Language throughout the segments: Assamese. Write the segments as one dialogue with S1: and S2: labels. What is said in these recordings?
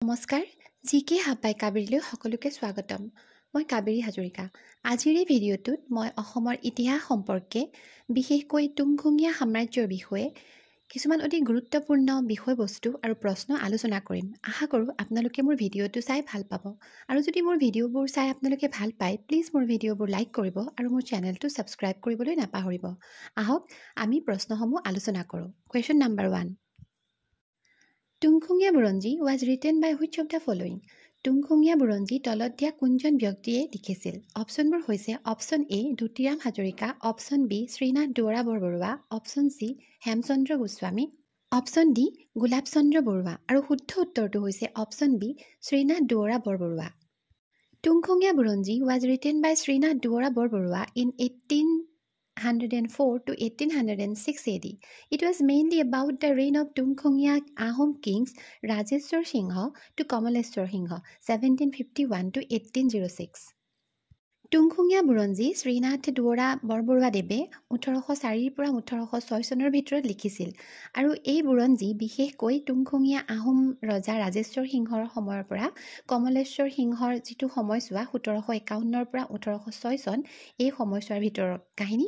S1: নমস্কাৰ জিকে হাবাই কাবেৰীলৈ সকলোকে স্বাগতম মই কাবেৰী হাজৰিকা আজিৰ এই ভিডিঅ'টোত মই অসমৰ ইতিহাস সম্পৰ্কে বিশেষকৈ তুংখুঙীয়া সাম্ৰাজ্যৰ বিষয়ে কিছুমান অতি গুৰুত্বপূৰ্ণ বিষয়বস্তু আৰু প্ৰশ্ন আলোচনা কৰিম আশা কৰোঁ আপোনালোকে মোৰ ভিডিঅ'টো চাই ভাল পাব আৰু যদি মোৰ ভিডিঅ'বোৰ চাই আপোনালোকে ভাল পায় প্লিজ মোৰ ভিডিঅ'বোৰ লাইক কৰিব আৰু মোৰ চেনেলটো ছাবস্ক্ৰাইব কৰিবলৈ নাপাহৰিব আহক আমি প্ৰশ্নসমূহ আলোচনা কৰোঁ question number 1 তুংখুঙীয়া Buranji was written by which of the following? তুংখুঙীয়া বুৰঞ্জী তলত দিয়া কোনজন ব্যক্তিয়ে লিখিছিল? অপশ্যনবোৰ হৈছে option A Dutiram Hazarika, option B Srinath Duara Barbarua, option C Hemchandra Goswami, option D Golap Chandra Barua আৰু শুদ্ধ উত্তৰটো হৈছে option B Srinath Duara Barbarua. Tungkhungia Buranji was written by Srinath Duara Borbarua in 1804 to 1806 AD. It was mainly about the reign of Tungkhungya Ahom kings Rajeshwar Singha to Kamaleshwar Singha 1751 to 1806. তুংখুঙীয়া বুৰঞ্জী শ্ৰীনাথ দুৱৰা বৰবৰুৱা দেৱে 1804 পৰা 1806 চনৰ ভিতৰত লিখিছিল আৰু এই বুৰঞ্জী বিশেষকৈ তুংখুঙীয়া আহোম ৰজা ৰাজেশ্বৰ সিংহৰ সময়ৰ পৰা কমলেশ্বৰ সিংহৰ যিটো সময়ছোৱা 1751 পৰা 1806 চন এই সময়ছোৱাৰ ভিতৰত কাহিনী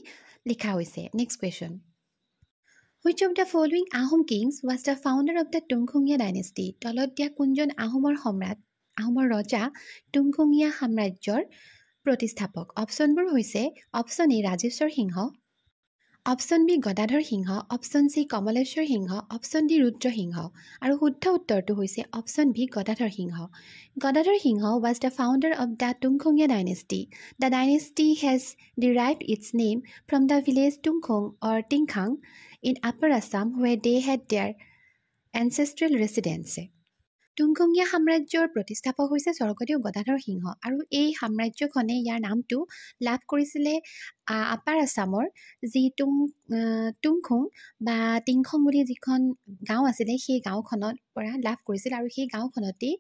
S1: লিখা হৈছে। Next question Which of the following Ahom kings was the founder of the Tungkhungya dynasty? তলত দিয়া কোনজন আহোমৰ সম্ৰাট আহোমৰ ৰজা তুংখুঙীয়া সাম্ৰাজ্যৰ প্ৰতিষ্ঠাপক? অপশ্যনবোৰ হৈছে option A Rajeswar Singha, option B Gadadhar Singha, option C Kamaleswar Singha, option D Rudra Singha আৰু শুদ্ধ উত্তৰটো হৈছে option B Gadadhar Singha. Gadadhar Singha was the founder of the Tungkhungya dynasty. The dynasty has derived its name from the village Tungkhung or Tingkhang in Upper Assam where they had their ancestral residence. তুংখুঙীয়া সাম্ৰাজ্যৰ প্ৰতিষ্ঠাপক হৈছে স্বৰ্গদেউ গদাধৰ সিংহ আৰু এই সাম্ৰাজ্যখনে ইয়াৰ নামটো লাভ কৰিছিলে আপাৰ আছামৰ যি তুংখুং বা টিংখং বুলি যিখন গাঁও আছিলে সেই গাঁওখনৰ পৰা লাভ কৰিছিল আৰু সেই গাঁওখনতেই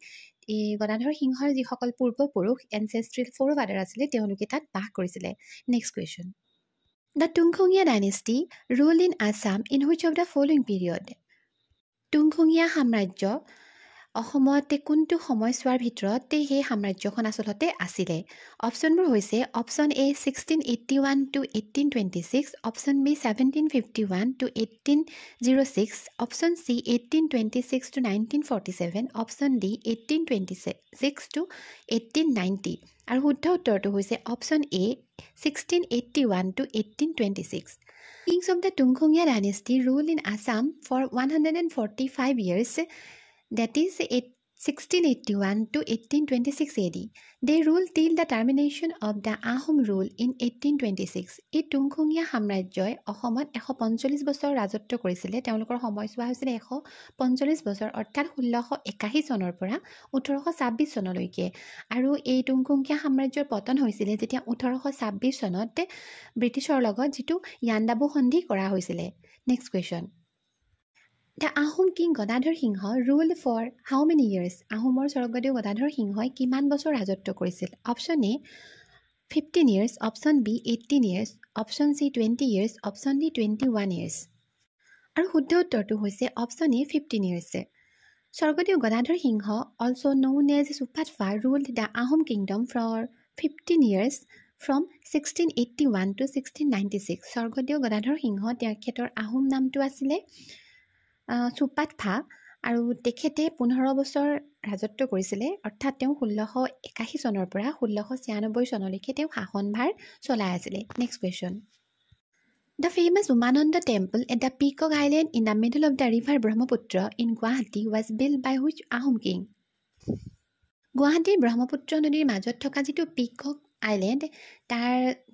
S1: এই গদাধৰ সিংহৰ যিসকল পূৰ্বপুৰুষ এনচেষ্ট্ৰেল ফ'ৰফাদাৰ আছিলে তেওঁলোকে তাত বাস কৰিছিলে। Next question the Tungkhungia dynasty rule in Assam in which of the following period? Tungkhungia সাম্ৰাজ্য অসমতে কোনটো সময়ছোৱাৰ ভিতৰত সেই সাম্ৰাজ্যখন আচলতে আছিলে? অপশ্যনবোৰ হৈছে option A 1681 to 1826, option B 1751 to 1806, option C 1826 to 1947, option D 1826 to 1890 আৰু শুদ্ধ উত্তৰটো হৈছে option A 1681 to 1826. Kings of the Tungkhungya dynasty ruled in Assam for 145 years. That is 1681 to 1826 AD. They ruled till the termination of the Ahom rule in 1826. এই তুংখুঙীয়া সাম্ৰাজ্যই অসমত 145 বছৰ ৰাজত্ব কৰিছিলে। তেওঁলোকৰ সময়ছোৱা হৈছিলে 145 বছৰ অৰ্থাৎ 1681 চনৰ পৰা 1826 চনলৈকে আৰু এই তুংখুঙীয়া সাম্ৰাজ্যৰ পতন হৈছিলে যেতিয়া 1826 চনত ব্ৰিটিছৰ লগত যিটো ইয়াণ্ডাবু সন্ধি কৰা হৈছিলে। Next question The Ahom King Gadadhar Singha ruled for how many years? আহোমৰ স্বৰ্গদেউ গদাধৰ সিংহই কিমান বছৰ ৰাজত্ব কৰিছিল? Option A 15 years, option B 18 years, option C 20 years, option D 21 years আৰু শুদ্ধ উত্তৰটো হৈছে option A 15 years. Swargadeo Gadadhar Singha also known as Supatwa ruled the Ahom kingdom for 15 years from 1681 to 1696. স্বৰ্গদেউ গদাধৰ সিংহ তেখেতৰ আহোম নামটো আছিলে চুপাতফা আৰু তেখেতে 15 বছৰ ৰাজত্ব কৰিছিলে অৰ্থাৎ তেওঁ 1681 চনৰ পৰা 1696 চনলৈকে তেওঁ শাসনভাৰ চলাই আছিলে। Next question the famous Umananda temple at the peacock island in the middle of the river Brahmaputra in Guwahati was build by which Ahom king? গুৱাহাটীৰ ব্ৰহ্মপুত্ৰ নদীৰ মাজত থকা যিটো পিকক আইলেণ্ড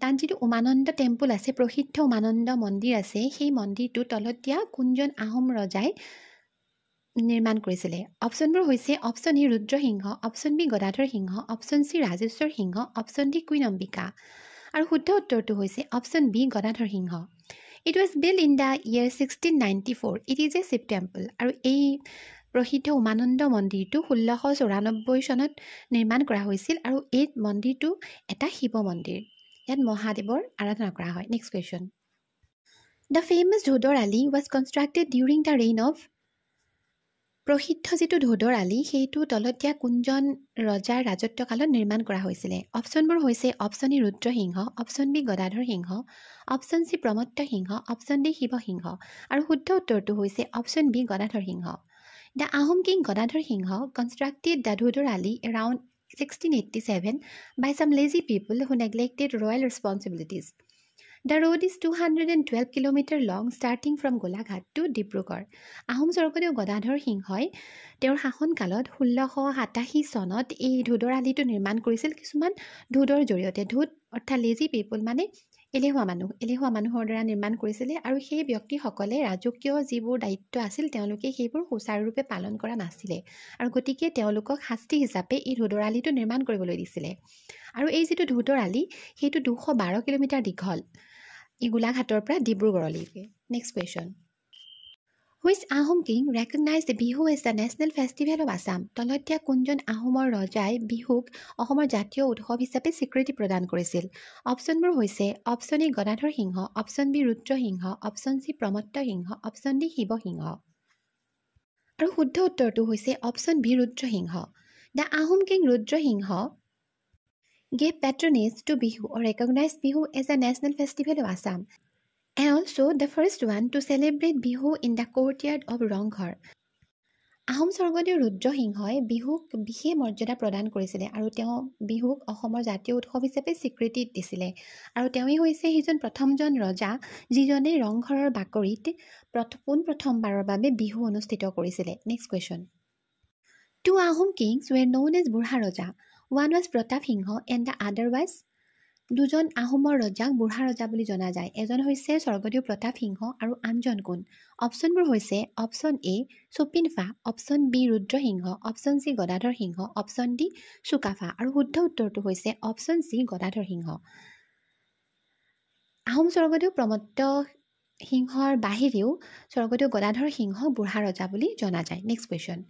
S1: তাত যিটো উমানন্দ টেম্পল আছে প্ৰসিদ্ধ উমানন্দ মন্দিৰ আছে সেই মন্দিৰটো তলত দিয়া কোনজন আহোম ৰজাই নিৰ্মাণ কৰিছিলে? অপশ্যনবোৰ হৈছে option E Rudra Singha, option B Gadadhar Singha, option C Rajeswar Singha, option D queen Ambika আৰু শুদ্ধ উত্তৰটো হৈছে option B Gadadhar Singha. It was build in the year 1694. It is a Shiva temple আৰু এই প্ৰসিদ্ধ উমানন্দ মন্দিৰটো 1694 চনত নিৰ্মাণ কৰা হৈছিল আৰু এই মন্দিৰটো এটা শিৱ মন্দিৰ। ইয়াত মহাদেৱৰ আৰাধনা কৰা হয়। Next question the famous Dhodar Ali was constructed during the reign of প্ৰসিদ্ধ যিটো ধোদৰ আলি সেইটো তলতীয়া কোনজন ৰজাৰ ৰাজত্বকালত নিৰ্মাণ কৰা হৈছিলে অপশ্যনবোৰ হৈছে option A Rudrasingha option B Gadadhar Singha option C Pramatta Singha option D Siva Singha আৰু শুদ্ধ উত্তৰটো হৈছে option B Gadadhar Singha the Ahom king Gadadhar Singha constructed the Dhodar Ali around 1687 by some lazy people who neglected royal responsibilities. The road is 212 km long starting from Golaghat to Dibrugarh. Ahom Swargadeo Gadadhar সিংহই তেওঁৰ শাসনকালত 1687 চনত এই ধোদৰ আলিটো নিৰ্মাণ কৰিছিল কিছুমান ধোদৰ জৰিয়তে ধোদ অৰ্থাৎ লেজি পিপল মানে এলেহুৱা মানুহৰ দ্বাৰা নিৰ্মাণ কৰিছিলে আৰু সেই ব্যক্তিসকলে ৰাজকীয় যিবোৰ দায়িত্ব আছিল তেওঁলোকে সেইবোৰ সুচাৰুৰূপে পালন কৰা নাছিলে আৰু গতিকে তেওঁলোকক শাস্তি হিচাপে এই ধোদৰ আলিটো নিৰ্মাণ কৰিবলৈ দিছিলে আৰু এই যিটো ধোদৰ আলি সেইটো 212 কিলোমিটাৰ দীঘল ই গোলাঘাটৰ পৰা ডিব্ৰুগড়লৈকে next question Which Ahom king recognized Bihu as the national festival of Assam? তলতীয়া কোনজন আহোমৰ ৰজাই বিহুক অসমৰ জাতীয় উৎসৱ হিচাপে স্বীকৃতি প্ৰদান কৰিছিল অপশ্যনবোৰ হৈছে option A Gadadhar Singha option B Rudrasingha option C Pramatta Singha option D Siva Singha আৰু শুদ্ধ উত্তৰটো হৈছে option B Rudrasingha the Ahom king Rudrasingha gave patronage to Bihu or recognized Bihu as a national festival of Assam. And also the first one to celebrate Bihu in the courtyard of Rangghar. Ahom Swargadeo ৰুদ্ৰসিংহই বিহুক বিশেষ মৰ্যাদা প্ৰদান কৰিছিলে আৰু তেওঁ বিহুক অসমৰ জাতীয় উৎসৱ হিচাপে স্বীকৃতি দিছিলে আৰু তেওঁই হৈছে সেইজন প্ৰথমজন ৰজা যিজনে ৰংঘৰৰ বাকৰিত পোনপ্ৰথমবাৰৰ বাবে বিহু অনুষ্ঠিত কৰিছিলে next question Two Ahom kings were known as বুঢ়া ৰজা One was Pratap Singh and the other was দুজন আহোমৰ ৰজাক বুঢ়া ৰজা বুলি জনা যায় এজন হৈছে স্বৰ্গদেউ প্ৰতাপ সিংহ আৰু আনজন কোন অপশ্যনবোৰ হৈছে option A Supimpha option B Rudrasingha option C Gadadhar Singha option D Sukapha আৰু শুদ্ধ উত্তৰটো হৈছে অপশ্যন চি গদাধৰ সিংহ আহোম স্বৰ্গদেউ প্ৰমত্ত সিংহৰ বাহিৰেও স্বৰ্গদেউ গদাধৰ সিংহ বুঢ়া ৰজা বুলি জনা যায় next question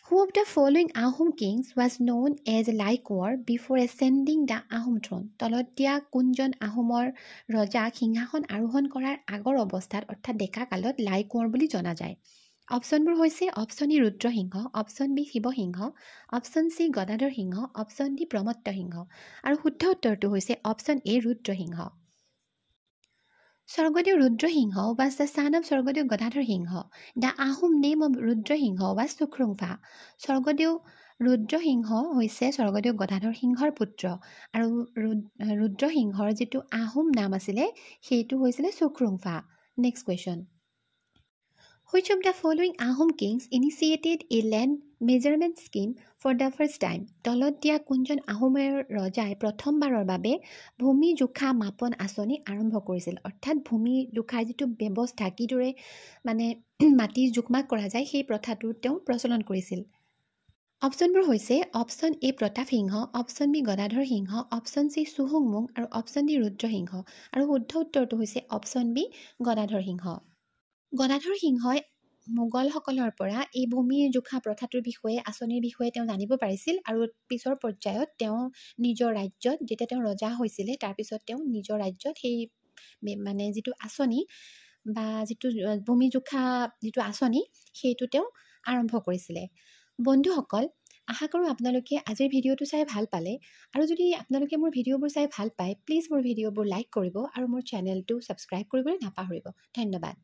S1: Who of the following Ahom kings was known as Laikor before ascending the Ahom throne? তলতীয়া কোনজন আহোমৰ ৰজাক সিংহাসন আৰোহণ কৰাৰ আগৰ অৱস্থাত অৰ্থাৎ ডেকা কালত লাইকোঁৱৰ বুলি জনা যায় অপশ্যনবোৰ হৈছে option A Rudrasingha option B Shivasingha option C Gadadhar Singha option D Pramatta Singha আৰু শুদ্ধ উত্তৰটো হৈছে option A Rudrasingha Swargadeo Rudrasingha was the son of Swargadeo Gadadhar Singha The Ahom name of Rudrasingha was Sukhrungpha Swargadeo Rudrasingha হৈছে স্বৰ্গদেউ গদাধৰ সিংহৰ পুত্ৰ আৰু ৰুদ্ৰসিংহৰ যিটো আহোম নাম আছিলে সেইটো হৈছিলে Sukhrungpha next question Which of the following Ahom kings initiated a land measurement scheme for the first time? তলত দিয়া কোনজন আহোমৰ ৰজাই প্ৰথমবাৰৰ বাবে ভূমি জোখা মাপন আঁচনি আৰম্ভ কৰিছিল অৰ্থাৎ ভূমি জোখাৰ যিটো ব্যৱস্থা কিদৰে মানে মাটি জোখমাখ কৰা যায় সেই প্ৰথাটো তেওঁ প্ৰচলন কৰিছিল অপশ্যনবোৰ হৈছে option A Pratap Singha option B Gadadhar Singha option C চুহুংমুং আৰু অপশ্যন ডি ৰুদ্ৰসিংহ আৰু শুদ্ধ উত্তৰটো হৈছে অপশ্যন বি গদাধৰ সিংহ গদাধৰ সিংহই মোগলসকলৰ পৰা এই ভূমি জোখা প্ৰথাটোৰ বিষয়ে আঁচনিৰ বিষয়ে তেওঁ জানিব পাৰিছিল আৰু পিছৰ পৰ্যায়ত তেওঁ নিজৰ ৰাজ্যত যেতিয়া তেওঁ ৰজা হৈছিলে তাৰপিছত তেওঁ নিজৰ ৰাজ্যত সেই মানে যিটো আঁচনি বা যিটো ভূমি জোখা যিটো আঁচনি সেইটো তেওঁ আৰম্ভ কৰিছিলে বন্ধুসকল আশা কৰোঁ আপোনালোকে আজিৰ ভিডিঅ'টো চাই ভাল পালে আৰু যদি আপোনালোকে মোৰ ভিডিঅ'বোৰ চাই ভাল পায় প্লিজ মোৰ ভিডিঅ'বোৰ লাইক কৰিব আৰু মোৰ চেনেলটো ছাবস্ক্ৰাইব কৰিবলৈ নাপাহৰিব ধন্যবাদ